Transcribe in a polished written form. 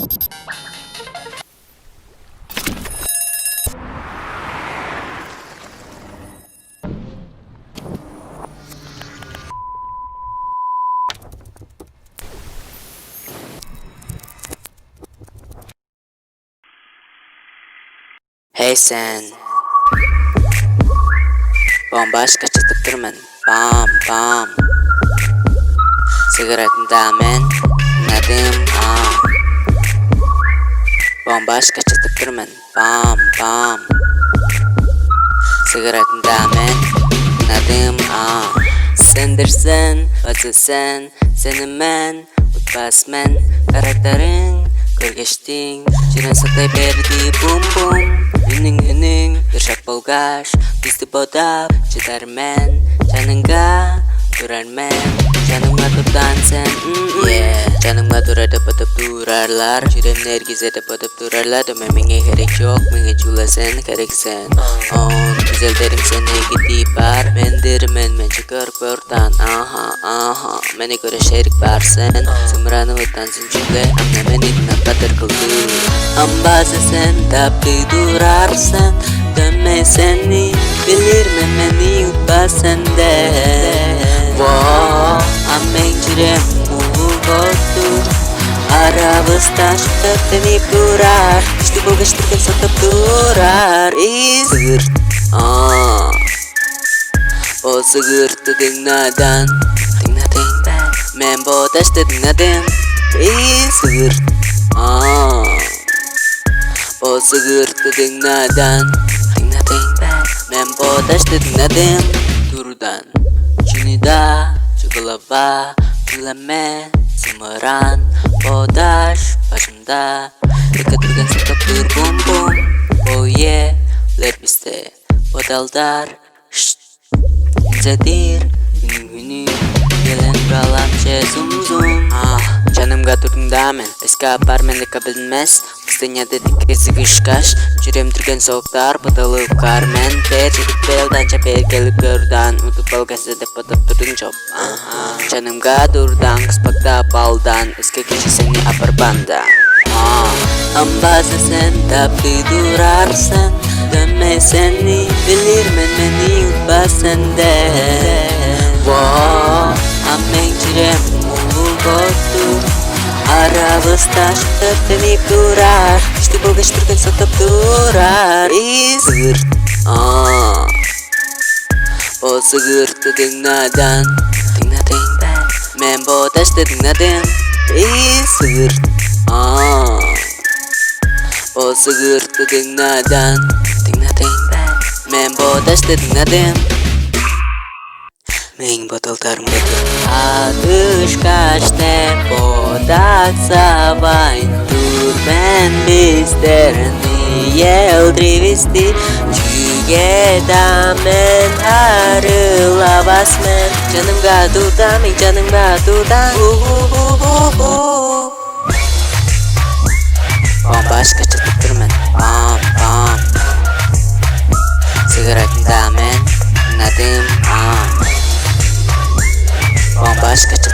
Hey sen, bomboş kaçırtıp durman, bam bam. Sigaretimde men nadim bomboş kaçırtıp durman, bam bam. Sigaretimde men nadim Sendirsen, batısen, senin men, utbasmen, karakterin, көргештің, жирен сақтай берді бум-бум. Үнің, дұршақ болғаш, бізді бодап, жетәрмен, жаныңға тұрармен, жаныңа тұрдан сен, жаныңа тұрады бұтып тұрарлар, жүремнер кезеді бұтып тұрарлар, меңе керек жоқ, меңе жула сен керексен. Güzellerim seni gidip var, mendirmen men çıkar buradan, Meni göre şerik varsın, sımranı utansın çünkü anne beni napadır kıldı. Ambası sen taptı durarsın, dönme seni, bilir mi beni utba sende. Amen cirem muğu kotur, arabızda şıkıp durar, işte bu geçtirken satıp durar. Sırt o sıgırtı dinladan, men botaştı dinladım. Sırt o sıgırtı dinladan, men botaştı dinladım. Durdan Cünida çikolata güleme Semeran bodaş başımda, dekat durgan satıp dur bum bum. Oh yeah, ler bizde bodaldar, incedir günü gelen kralanca zoom zoom. Canımga durduğunda men eskapar menlik bilmez, mestinya dedik sıkışkaş, jürem durgan soğuklar batalıp karmen ter çekip beldan çapel gelip gördan, utup balgası patıp durdun çok. Canımga durdan kıspakta baldan, eski kişi seni apar banda. Ambası sen taptı durarsın, dönme seni, bilir men beni utba sende. Amen cirem muğu kotur, arabızda şıkıp durar, işte bu geçtirken satıp durar. Sırt o sıgırtı dinladan, men botaştı dinladım. Sırt o sıgırtı dinladan, men botaştı dinladım. Men botollarım getir atış kaçte bodak sabayn dur ben bizlerini yeldrivisti Cüge damen harıla basmen canımga durdan men canımga durdan bomboş kaçırtıp durman bam bam sigaretimde men nadim bomboş kaçırtıp